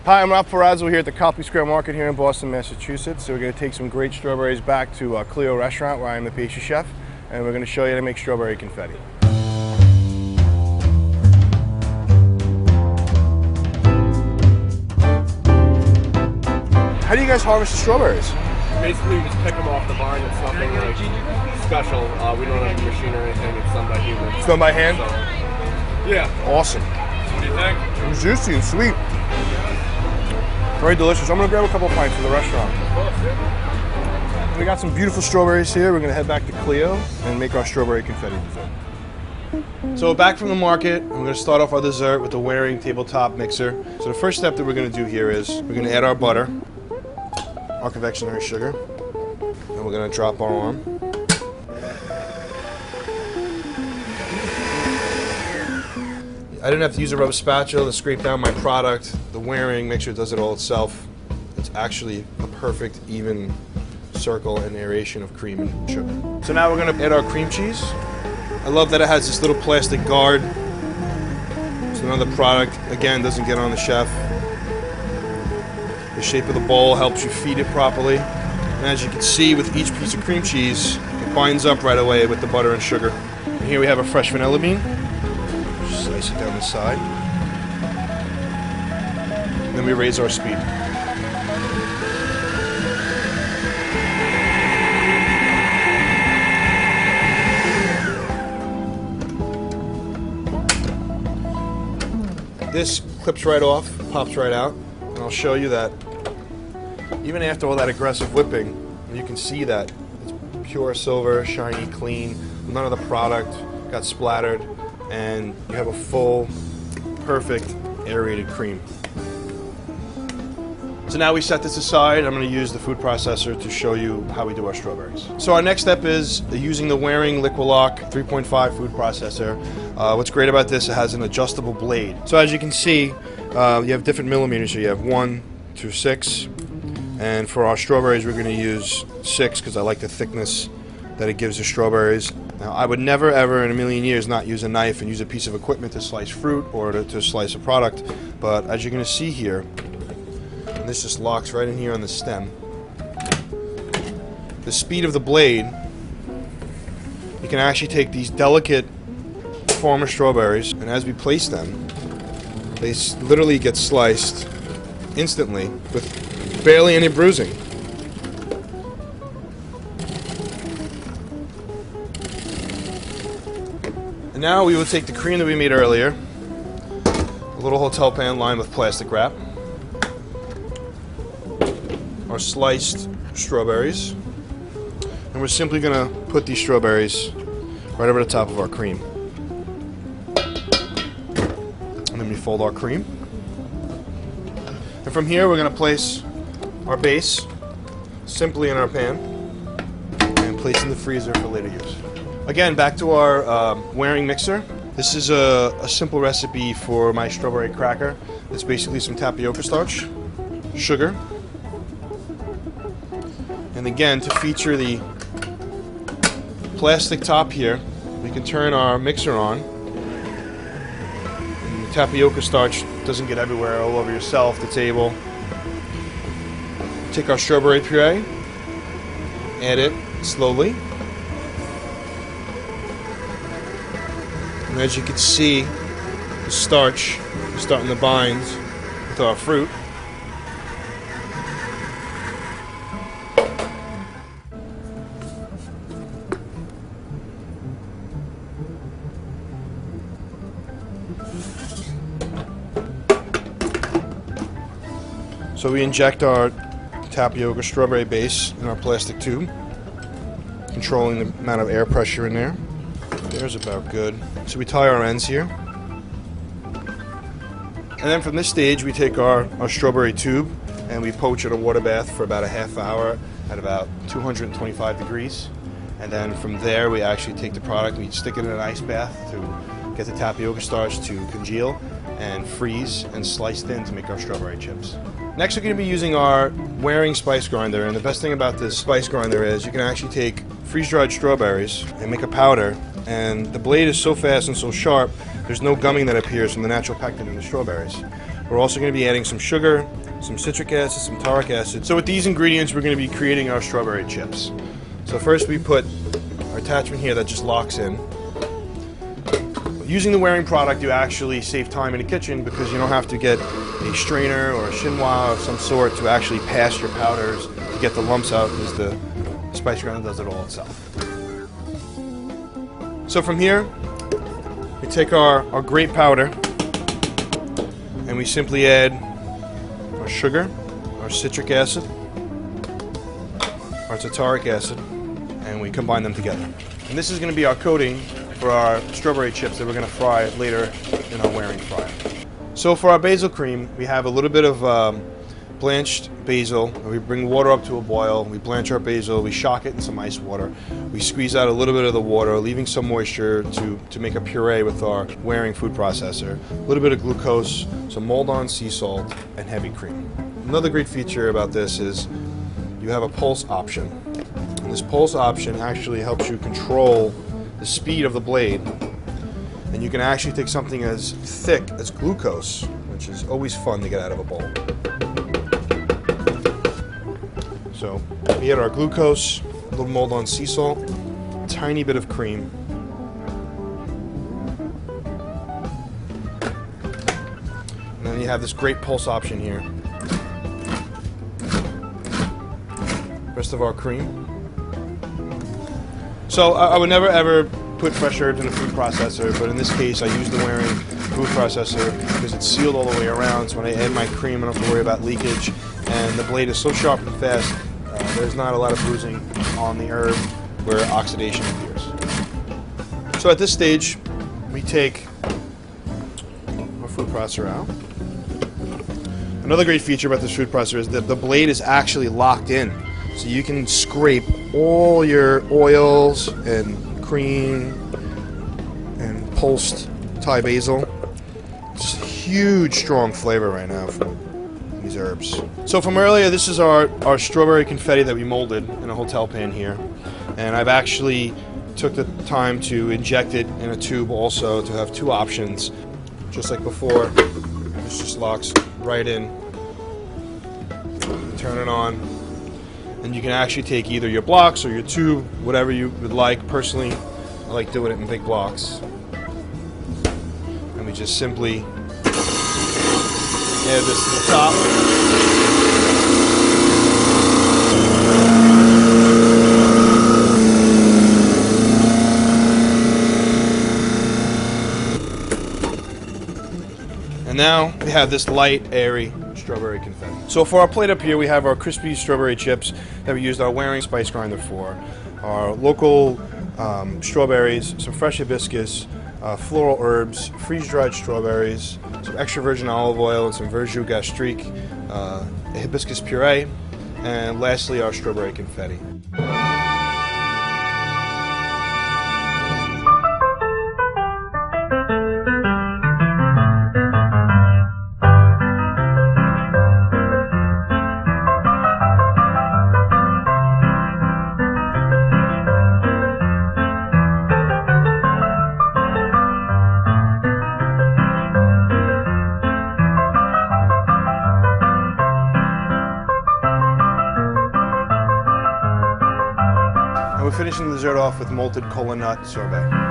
Hi, I'm Rob Ferrazzo here at the Copley Square Market here in Boston, Massachusetts. So we're going to take some great strawberries back to Clio restaurant where I'm the pastry chef, and we're going to show you how to make strawberry confetti. How do you guys harvest the strawberries? Basically, we just pick them off the vine. It's nothing like special. We don't have a machine or anything. It's done by humans. It's done by hand? So, yeah. Awesome. What do you think? It's juicy and sweet. Very delicious. I'm going to grab a couple pints for the restaurant. We got some beautiful strawberries here. We're going to head back to Clio and make our strawberry confetti dessert. So back from the market, I'm going to start off our dessert with the Waring tabletop mixer. So the first step that we're going to do here is we're going to add our butter, our confectionery sugar, and we're going to drop our arm. I didn't have to use a rubber spatula to scrape down my product. The Waring mixer does it all itself. It's actually a perfect, even circle and aeration of cream and sugar. So now we're going to add our cream cheese. I love that it has this little plastic guard. So none of the product, again, doesn't get on the chef. The shape of the bowl helps you feed it properly. And as you can see, with each piece of cream cheese, it binds up right away with the butter and sugar. And here we have a fresh vanilla bean. Just slice it down the side. And then we raise our speed. This clips right off, pops right out, and I'll show you that even after all that aggressive whipping, you can see that it's pure silver, shiny, clean, none of the product got splattered, and you have a full, perfect, aerated cream. So now we set this aside. I'm going to use the food processor to show you how we do our strawberries. So our next step is using the Waring Liquilock 3.5 food processor. What's great about this, it has an adjustable blade. So as you can see, you have different millimeters. So you have 1 through 6. And for our strawberries, we're going to use 6 because I like the thickness that it gives the strawberries. Now, I would never, ever in a million years not use a knife and use a piece of equipment to slice fruit or to slice a product. But as you're going to see here, and this just locks right in here on the stem. The speed of the blade, you can actually take these delicate farmer strawberries, and as we place them, they literally get sliced instantly with barely any bruising. And now we will take the cream that we made earlier, a little hotel pan lined with plastic wrap, our sliced strawberries, and we're simply going to put these strawberries right over the top of our cream. And then we fold our cream. And from here we're going to place our base simply in our pan and place in the freezer for later use. Again, back to our Waring mixer. This is a simple recipe for my strawberry cracker. It's basically some tapioca starch, sugar, and again, to feature the plastic top here, we can turn our mixer on. And the tapioca starch doesn't get everywhere, all over yourself, the table. Take our strawberry puree, add it slowly. And as you can see, the starch is starting to bind with our fruit. So we inject our tapioca strawberry base in our plastic tube, controlling the amount of air pressure in there. There's about good. So we tie our ends here. And then from this stage we take our strawberry tube and we poach it in a water bath for about a half hour at about 225 degrees. And then from there we actually take the product, we stick it in an ice bath to get the tapioca starch to congeal and freeze and slice thin to make our strawberry chips. Next we're going to be using our Waring spice grinder, and the best thing about this spice grinder is you can actually take freeze-dried strawberries and make a powder, and the blade is so fast and so sharp there's no gumming that appears from the natural pectin in the strawberries. We're also going to be adding some sugar, some citric acid, some taric acid. So with these ingredients, we're going to be creating our strawberry chips. So first we put our attachment here that just locks in. Using the wearing product, you actually save time in the kitchen because you don't have to get a strainer or a chinois of some sort to actually pass your powders to get the lumps out, because the spice grinder does it all itself. So from here, we take our grape powder and we simply add our sugar, our citric acid, our tartaric acid, and we combine them together. And this is going to be our coating for our strawberry chips that we're going to fry later in our wearing fryer. So for our basil cream, we have a little bit of blanched basil. We bring water up to a boil, we blanch our basil, we shock it in some ice water, we squeeze out a little bit of the water, leaving some moisture to make a puree with our wearing food processor, a little bit of glucose, some mold-on sea salt, and heavy cream. Another great feature about this is you have a pulse option. And this pulse option actually helps you control the speed of the blade, and you can actually take something as thick as glucose, which is always fun to get out of a bowl. So we add our glucose, a little mold-on sea salt, a tiny bit of cream, and then you have this great pulse option here. Rest of our cream. So I would never ever put fresh herbs in a food processor, but in this case I use the wearing food processor because it's sealed all the way around, so when I add my cream I don't have to worry about leakage, and the blade is so sharp and fast, there's not a lot of bruising on the herb where oxidation appears. So at this stage we take our food processor out. Another great feature about this food processor is that the blade is actually locked in, so you can scrape all your oils and cream and pulsed Thai basil. Just huge strong flavor right now from these herbs. So from earlier, this is our strawberry confetti that we molded in a hotel pan here, and I've actually took the time to inject it in a tube also to have two options. Just like before, this just locks right in. Turn it on, and you can actually take either your blocks or your tube, whatever you would like. Personally, I like doing it in big blocks. And we just simply add this to the top. And now we have this light, airy strawberry confetti. So for our plate up here, we have our crispy strawberry chips that we used our wearing spice grinder for, our local strawberries, some fresh hibiscus, floral herbs, freeze-dried strawberries, some extra virgin olive oil, and some verjus gastrique, a hibiscus puree, and lastly our strawberry confetti. And we're finishing the dessert off with malted kola nut sorbet.